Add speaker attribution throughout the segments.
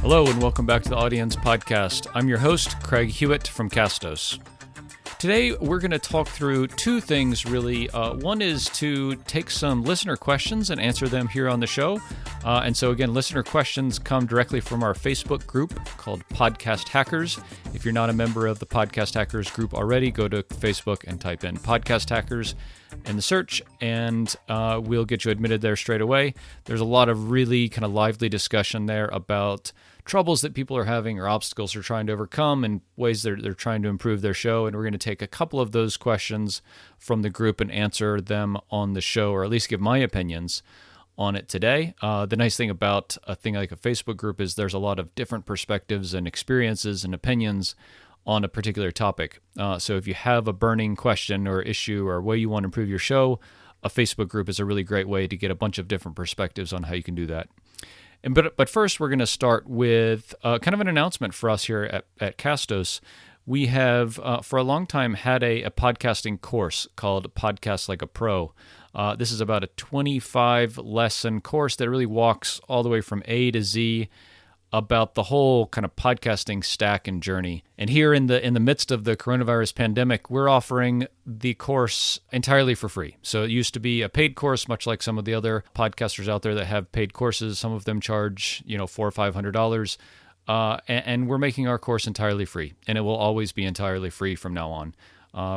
Speaker 1: Hello and welcome back to the Audience Podcast. I'm your host, Craig Hewitt from Castos. Today, we're going to talk through two things, really. One is to take some listener questions and answer them here on the show. And so, again, listener questions come directly from our Facebook group called Podcast Hackers. If you're not a member of the Podcast Hackers group already, go to Facebook and type in Podcast Hackers in the search, and we'll get you admitted there straight away. There's a lot of really kind of lively discussion there about troubles that people are having or obstacles they're trying to overcome and ways they're trying to improve their show. And we're going to take a couple of those questions from the group and answer them on the show, or at least give my opinions on it today. The nice thing about a thing like a Facebook group is there's a lot of different perspectives and experiences and opinions on a particular topic. So if you have a burning question or issue or way you want to improve your show, a Facebook group is a really great way to get a bunch of different perspectives on how you can do that. But first, we're going to start with kind of an announcement for us here at Castos. We have, for a long time, had a podcasting course called Podcast Like a Pro. This is about a 25-lesson course that really walks all the way from A to Z about the whole kind of podcasting stack and journey. And here in the midst of the coronavirus pandemic, we're offering the course entirely for free. So it used to be a paid course, much like some of the other podcasters out there that have paid courses. Some of them charge, $400 or $500. And we're making our course entirely free, and it will always be entirely free from now on.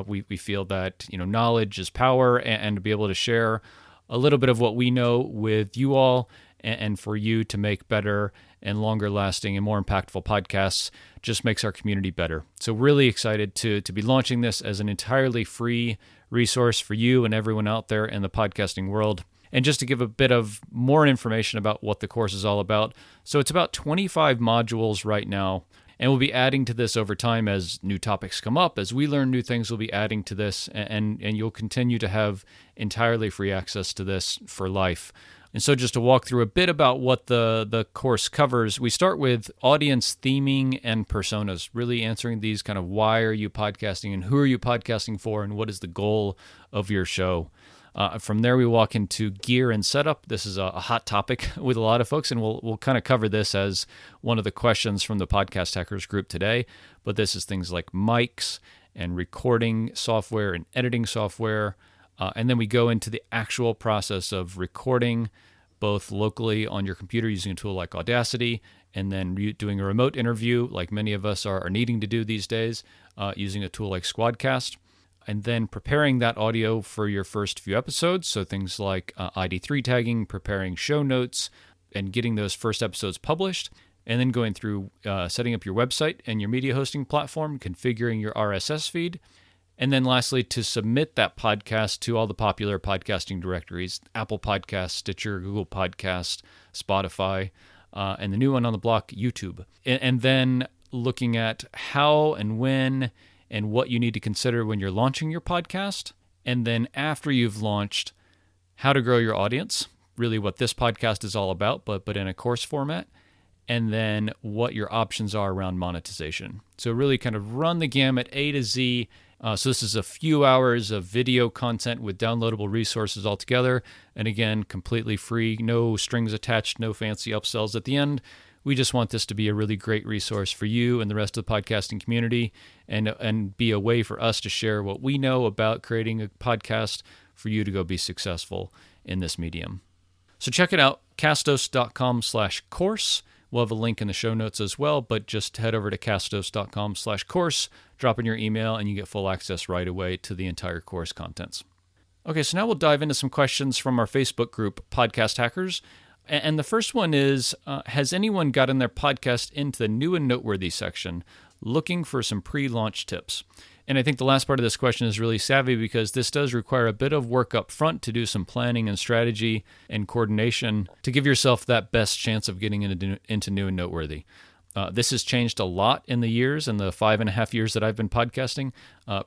Speaker 1: We feel that knowledge is power, and to be able to share a little bit of what we know with you all, and for you to make better and longer lasting and more impactful podcasts just makes our community better. So really excited to be launching this as an entirely free resource for you and everyone out there in the podcasting world. And just to give a bit of more information about what the course is all about. So it's about 25 modules right now, and we'll be adding to this over time as new topics come up. As we learn new things, we'll be adding to this, and you'll continue to have entirely free access to this for life. And so just to walk through a bit about what the course covers, we start with audience theming and personas, really answering these kind of why are you podcasting and who are you podcasting for and what is the goal of your show. From there, we walk into gear and setup. This is a hot topic with a lot of folks, and we'll kind of cover this as one of the questions from the Podcast Hackers group today. But this is things like mics and recording software and editing software. And then we go into the actual process of recording both locally on your computer using a tool like Audacity, and then doing a remote interview like many of us are needing to do these days using a tool like Squadcast, and then preparing that audio for your first few episodes. So things like ID3 tagging, preparing show notes, and getting those first episodes published, and then going through setting up your website and your media hosting platform, configuring your RSS feed, and then lastly, to submit that podcast to all the popular podcasting directories, Apple Podcasts, Stitcher, Google Podcasts, Spotify, and the new one on the block, YouTube. And then looking at how and when and what you need to consider when you're launching your podcast. And then after you've launched, how to grow your audience, really what this podcast is all about, but in a course format. And then what your options are around monetization. So really kind of run the gamut A to Z. So this is a few hours of video content with downloadable resources altogether. And again, completely free, no strings attached, no fancy upsells at the end. We just want this to be a really great resource for you and the rest of the podcasting community, and be a way for us to share what we know about creating a podcast for you to go be successful in this medium. So check it out, castos.com/course. We'll have a link in the show notes as well, but just head over to castos.com/course, drop in your email, and you get full access right away to the entire course contents. Okay, so now we'll dive into some questions from our Facebook group, Podcast Hackers. And the first one is, has anyone gotten their podcast into the new and noteworthy section, looking for some pre-launch tips? And I think the last part of this question is really savvy, because this does require a bit of work up front to do some planning and strategy and coordination to give yourself that best chance of getting into new and noteworthy. This has changed a lot in the 5.5 years that I've been podcasting.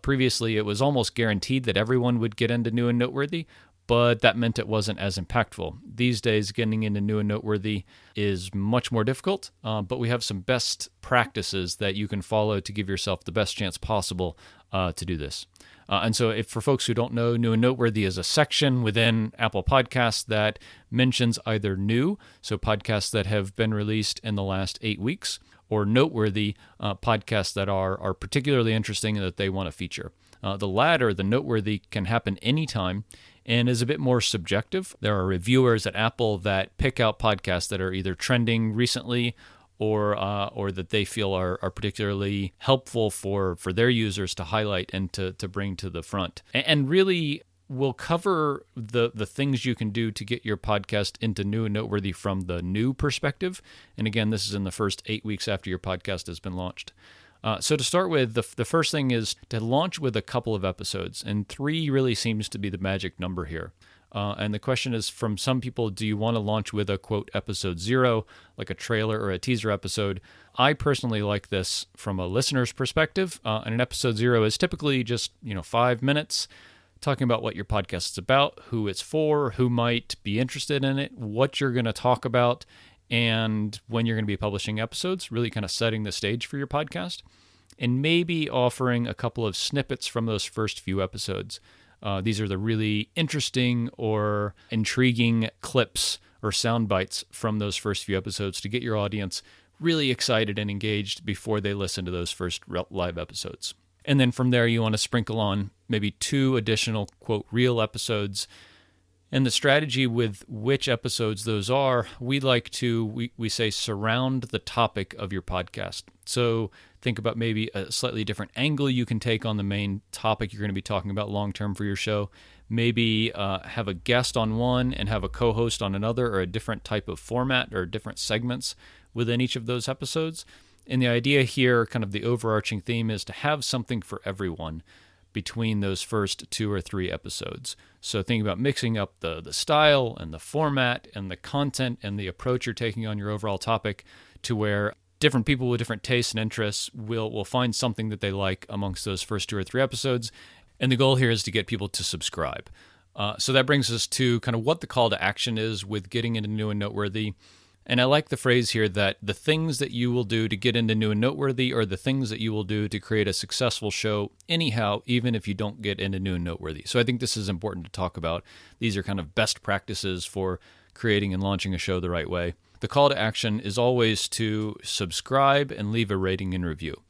Speaker 1: Previously, it was almost guaranteed that everyone would get into new and noteworthy, but that meant it wasn't as impactful. These days, getting into new and noteworthy is much more difficult, but we have some best practices that you can follow to give yourself the best chance possible to do this. And so if for folks who don't know, New and Noteworthy is a section within Apple Podcasts that mentions either new, so podcasts that have been released in the last 8 weeks, or noteworthy, podcasts that are particularly interesting and that they want to feature. The latter, the noteworthy, can happen anytime and is a bit more subjective. There are reviewers at Apple that pick out podcasts that are either trending recently or that they feel are particularly helpful for their users to highlight and to bring to the front. And really, we'll cover the things you can do to get your podcast into New and Noteworthy from the new perspective. And again, this is in the first 8 weeks after your podcast has been launched. So to start with, the first thing is to launch with a couple of episodes, and 3 really seems to be the magic number here. And the question is, from some people, do you want to launch with a, quote, episode 0, like a trailer or a teaser episode? I personally like this from a listener's perspective, and an episode 0 is typically just 5 minutes, talking about what your podcast is about, who it's for, who might be interested in it, what you're going to talk about, and when you're going to be publishing episodes, really kind of setting the stage for your podcast, and maybe offering a couple of snippets from those first few episodes. These are the really interesting or intriguing clips or sound bites from those first few episodes to get your audience really excited and engaged before they listen to those first live episodes. And then from there, you want to sprinkle on maybe 2 additional, quote, real episodes. And the strategy with which episodes those are, we like to, we say, surround the topic of your podcast. So think about maybe a slightly different angle you can take on the main topic you're going to be talking about long-term for your show. Maybe have a guest on one and have a co-host on another, or a different type of format or different segments within each of those episodes. And the idea here, kind of the overarching theme, is to have something for everyone between those first 2 or 3 episodes. So think about mixing up the style and the format and the content and the approach you're taking on your overall topic to where different people with different tastes and interests will find something that they like amongst those first 2 or 3 episodes. And the goal here is to get people to subscribe. So that brings us to kind of what the call to action is with getting into New and Noteworthy. And I like the phrase here that the things that you will do to get into New and Noteworthy are the things that you will do to create a successful show anyhow, even if you don't get into New and Noteworthy. So I think this is important to talk about. These are kind of best practices for creating and launching a show the right way. The call to action is always to subscribe and leave a rating and review.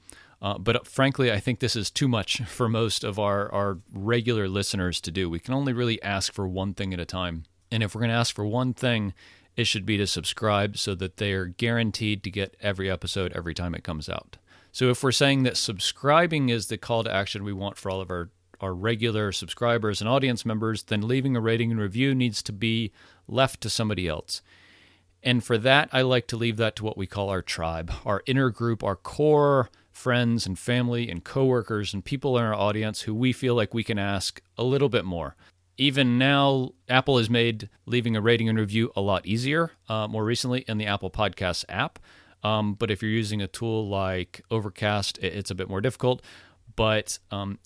Speaker 1: But frankly, I think this is too much for most of our regular listeners to do. We can only really ask for one thing at a time. And if we're going to ask for one thing, it should be to subscribe so that they are guaranteed to get every episode every time it comes out. So if we're saying that subscribing is the call to action we want for all of our regular subscribers and audience members, then leaving a rating and review needs to be left to somebody else. And for that, I like to leave that to what we call our tribe, our inner group, our core friends and family and coworkers and people in our audience who we feel like we can ask a little bit more. Even now, Apple has made leaving a rating and review a lot easier, more recently in the Apple Podcasts app. But if you're using a tool like Overcast, it's a bit more difficult. But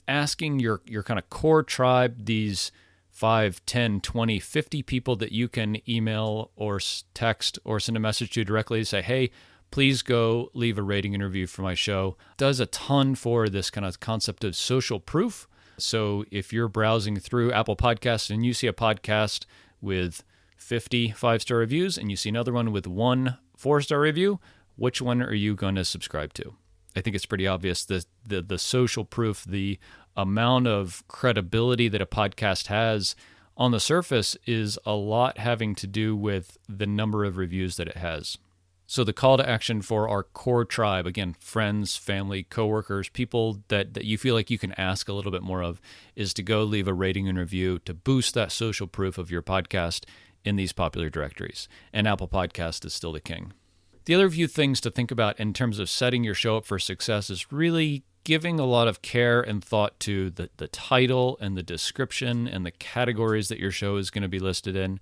Speaker 1: asking your kind of core tribe, these 5, 10, 20, 50 people that you can email or text or send a message to directly to say, hey, please go leave a rating and review for my show, does a ton for this kind of concept of social proof. So if you're browsing through Apple Podcasts and you see a podcast with 50 5-star reviews and you see another one with 1 4-star review, which one are you going to subscribe to? I think it's pretty obvious that the social proof, the amount of credibility that a podcast has on the surface is a lot having to do with the number of reviews that it has. So the call to action for our core tribe, again, friends, family, coworkers, people that you feel like you can ask a little bit more of, is to go leave a rating and review to boost that social proof of your podcast in these popular directories. And Apple Podcast is still the king. The other few things to think about in terms of setting your show up for success is really giving a lot of care and thought to the title and the description and the categories that your show is going to be listed in.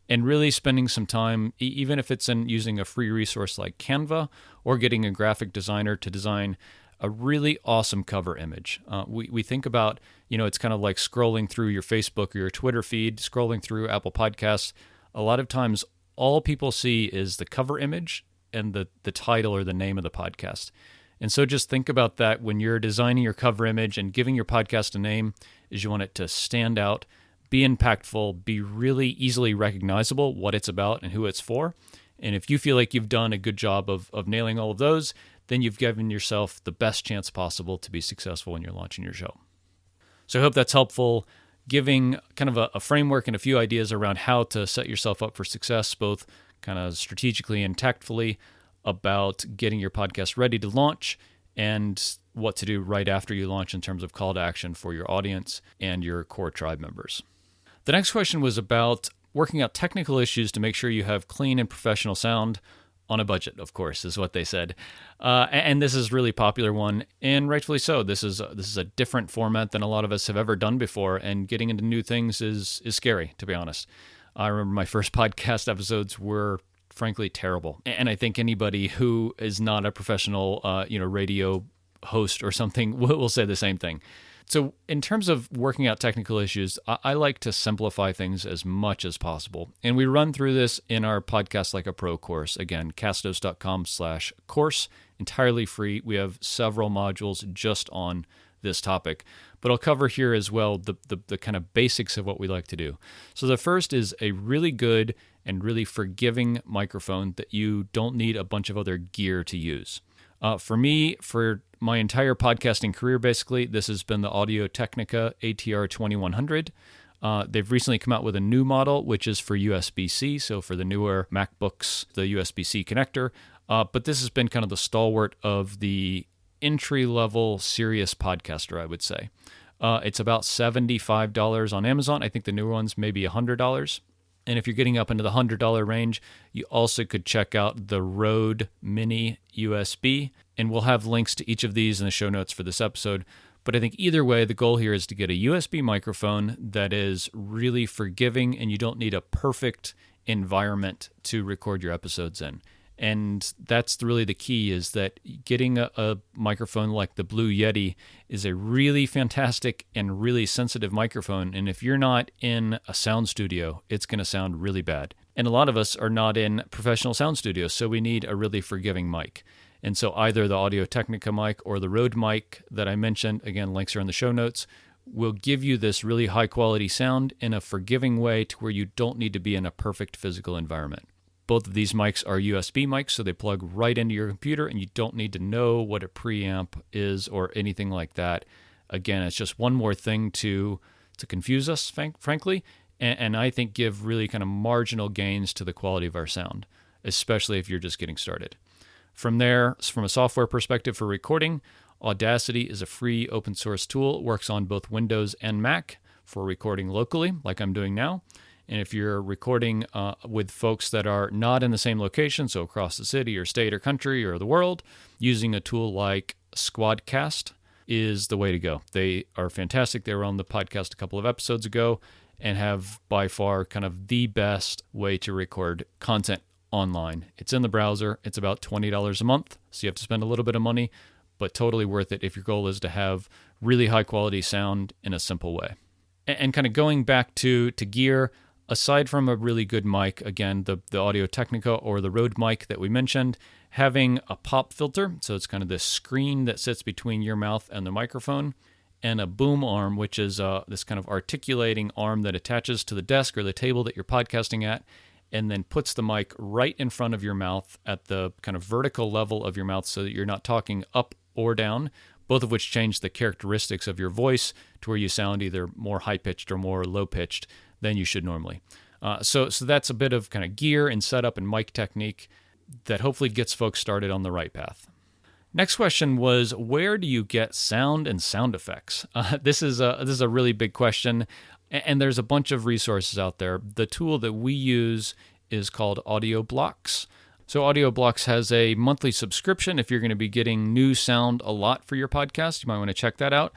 Speaker 1: And really spending some time, even if it's in using a free resource like Canva or getting a graphic designer to design a really awesome cover image. We think about, it's kind of like scrolling through your Facebook or your Twitter feed, scrolling through Apple Podcasts. A lot of times, all people see is the cover image and the title or the name of the podcast. And so just think about that when you're designing your cover image and giving your podcast a name, is you want it to stand out, be impactful, be really easily recognizable what it's about and who it's for. And if you feel like you've done a good job of nailing all of those, then you've given yourself the best chance possible to be successful when you're launching your show. So I hope that's helpful, giving kind of a framework and a few ideas around how to set yourself up for success, both kind of strategically and tactfully, about getting your podcast ready to launch and what to do right after you launch in terms of call to action for your audience and your core tribe members. The next question was about working out technical issues to make sure you have clean and professional sound on a budget, of course, is what they said. And this is a really popular one, and rightfully so. This is a different format than a lot of us have ever done before, and getting into new things is scary, to be honest. I remember my first podcast episodes were frankly terrible, and I think anybody who is not a professional, radio host or something will say the same thing. So in terms of working out technical issues, I like to simplify things as much as possible. And we run through this in our Podcast Like a Pro course. Again, castos.com/course, entirely free. We have several modules just on this topic. But I'll cover here as well the kind of basics of what we like to do. So the first is a really good and really forgiving microphone that you don't need a bunch of other gear to use. For me, for my entire podcasting career, basically, this has been the Audio-Technica ATR 2100. They've recently come out with a new model, which is for USB-C, so for the newer MacBooks, the USB-C connector. But this has been kind of the stalwart of the entry-level serious podcaster, I would say. It's about $75 on Amazon. I think the newer one's maybe $100. And if you're getting up into the $100 range, you also could check out the Rode Mini USB. And we'll have links to each of these in the show notes for this episode. But I think either way, the goal here is to get a USB microphone that is really forgiving, and you don't need a perfect environment to record your episodes in. And that's really the key, is that getting a microphone like the Blue Yeti is a really fantastic and really sensitive microphone. And if you're not in a sound studio, it's going to sound really bad. And a lot of us are not in professional sound studios, so we need a really forgiving mic. And so either the Audio-Technica mic or the Rode mic that I mentioned, again, links are in the show notes, will give you this really high quality sound in a forgiving way to where you don't need to be in a perfect physical environment. Both of these mics are USB mics, so they plug right into your computer, and you don't need to know what a preamp is or anything like that. Again, it's just one more thing to confuse us, frankly, and I think give really kind of marginal gains to the quality of our sound, especially if you're just getting started. From there, from a software perspective for recording, Audacity is a free open source tool. It works on both Windows and Mac for recording locally, like I'm doing now. And if you're recording with folks that are not in the same location, so across the city or state or country or the world, using a tool like Squadcast is the way to go. They are fantastic. They were on the podcast a couple of episodes ago and have by far kind of the best way to record content online. It's in the browser. It's about $20 a month, so you have to spend a little bit of money, but totally worth it if your goal is to have really high quality sound in a simple way. And kind of going back to gear, aside from a really good mic, again, the Audio-Technica or the Rode mic that we mentioned, having a pop filter, so it's kind of this screen that sits between your mouth and the microphone, and a boom arm, which is this kind of articulating arm that attaches to the desk or the table that you're podcasting at, and then puts the mic right in front of your mouth at the kind of vertical level of your mouth so that you're not talking up or down, both of which change the characteristics of your voice to where you sound either more high-pitched or more low-pitched than you should normally. So that's a bit of kind of gear and setup and mic technique that hopefully gets folks started on the right path. Next question was, where do you get sound and sound effects? This is a really big question, and there's a bunch of resources out there. The tool that we use is called Audio Blocks. So Audio Blocks has a monthly subscription. If you're going to be getting new sound a lot for your podcast, you might want to check that out.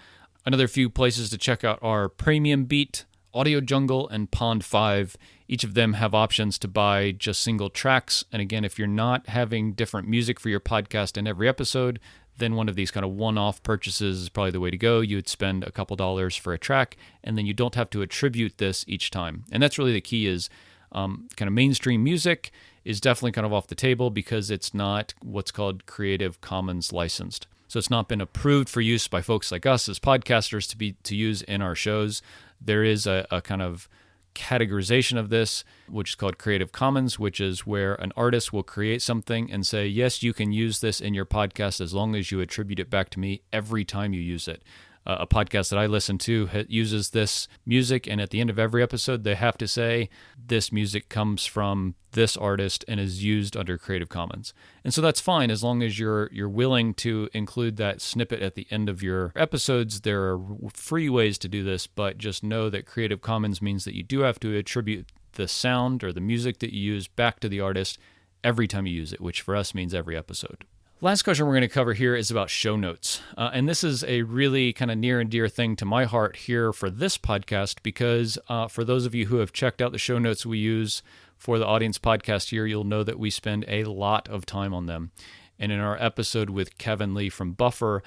Speaker 1: Another few places to check out are Premium Beat, Audio Jungle, and Pond 5. Each of them have options to buy just single tracks. And again, if you're not having different music for your podcast in every episode, then one of these kind of one-off purchases is probably the way to go. You'd spend a couple dollars for a track, and then you don't have to attribute this each time. And that's really the key, is kind of mainstream music is definitely kind of off the table because it's not what's called Creative Commons licensed. So it's not been approved for use by folks like us as podcasters to use in our shows. There is a kind of categorization of this, which is called Creative Commons, which is where an artist will create something and say, yes, you can use this in your podcast as long as you attribute it back to me every time you use it. A podcast that I listen to uses this music, and at the end of every episode, they have to say, this music comes from this artist and is used under Creative Commons. And so that's fine as long as you're willing to include that snippet at the end of your episodes. There are free ways to do this, but just know that Creative Commons means that you do have to attribute the sound or the music that you use back to the artist every time you use it, which for us means every episode. Last question we're going to cover here is about show notes. And this is a really kind of near and dear thing to my heart here for this podcast, because for those of you who have checked out the show notes we use for the Audience podcast here, you'll know that we spend a lot of time on them. And in our episode with Kevin Lee from Buffer,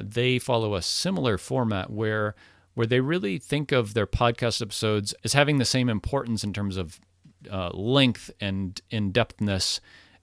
Speaker 1: they follow a similar format where they really think of their podcast episodes as having the same importance in terms of length and in-depthness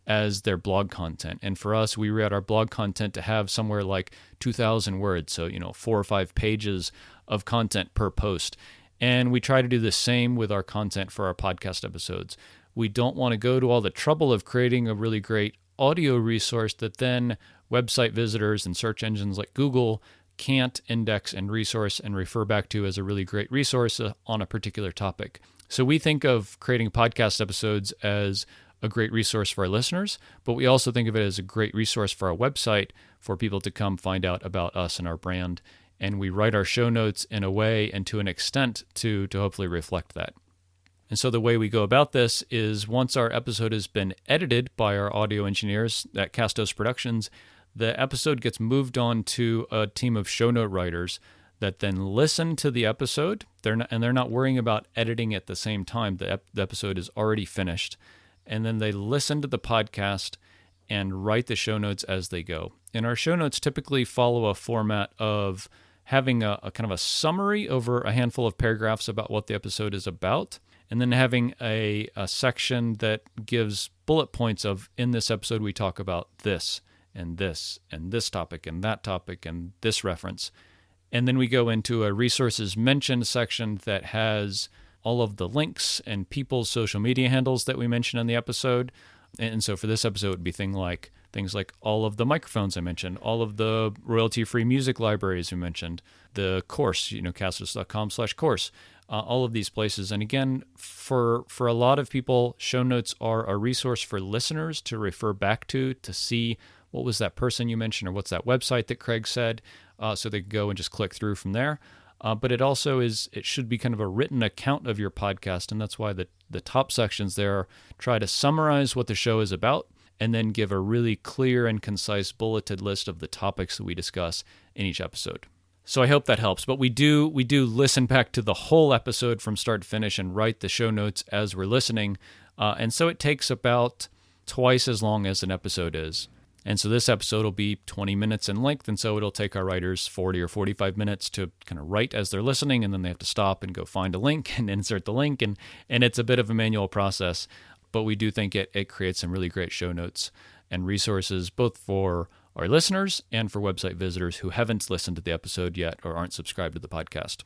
Speaker 1: as their blog content. And for us, we read our blog content to have somewhere like 2,000 words, so 4 or 5 pages of content per post. And we try to do the same with our content for our podcast episodes. We don't want to go to all the trouble of creating a really great audio resource that then website visitors and search engines like Google can't index and resource and refer back to as a really great resource on a particular topic. So we think of creating podcast episodes as a great resource for our listeners, but we also think of it as a great resource for our website for people to come find out about us and our brand. And we write our show notes in a way and to an extent to hopefully reflect that. And so the way we go about this is once our episode has been edited by our audio engineers at Castos Productions, the episode gets moved on to a team of show note writers that then listen to the episode. They're not worrying about editing at the same time. The episode is already finished. And then they listen to the podcast and write the show notes as they go. And our show notes typically follow a format of having a kind of a summary over a handful of paragraphs about what the episode is about, and then having a section that gives bullet points of, in this episode we talk about this and this and this topic and that topic and this reference. And then we go into a resources mentioned section that has all of the links and people's social media handles that we mentioned in the episode. And so for this episode, it would be things like all of the microphones I mentioned, all of the royalty-free music libraries we mentioned, the course, castos.com/course, all of these places. And again, for a lot of people, show notes are a resource for listeners to refer back to see what was that person you mentioned or what's that website that Craig said, so they can go and just click through from there. But it also it should be kind of a written account of your podcast, and that's why the top sections there try to summarize what the show is about and then give a really clear and concise bulleted list of the topics that we discuss in each episode. So I hope that helps. But we do listen back to the whole episode from start to finish and write the show notes as we're listening, and so it takes about twice as long as an episode is. And so this episode will be 20 minutes in length, and so it'll take our writers 40 or 45 minutes to kind of write as they're listening, and then they have to stop and go find a link and insert the link, and it's a bit of a manual process, but we do think it creates some really great show notes and resources, both for our listeners and for website visitors who haven't listened to the episode yet or aren't subscribed to the podcast.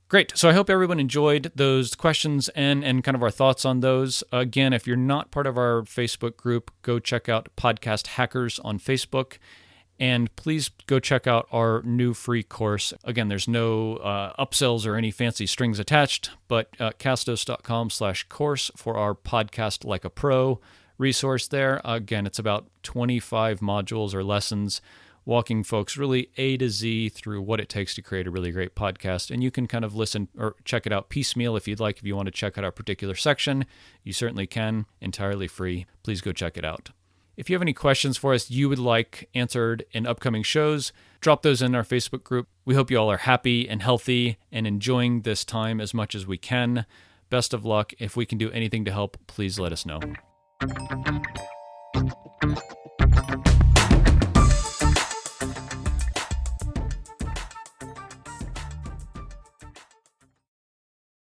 Speaker 1: Great. So I hope everyone enjoyed those questions and kind of our thoughts on those. Again, if you're not part of our Facebook group, go check out Podcast Hackers on Facebook. And please go check out our new free course. Again, there's no upsells or any fancy strings attached, but castos.com/course for our Podcast Like a Pro resource there. Again, it's about 25 modules or lessons walking folks really A to Z through what it takes to create a really great podcast. And you can kind of listen or check it out piecemeal if you'd like. If you want to check out our particular section, you certainly can, entirely free. Please go check it out. If you have any questions for us you would like answered in upcoming shows, drop those in our Facebook group. We hope you all are happy and healthy and enjoying this time as much as we can. Best of luck. If we can do anything to help, please let us know.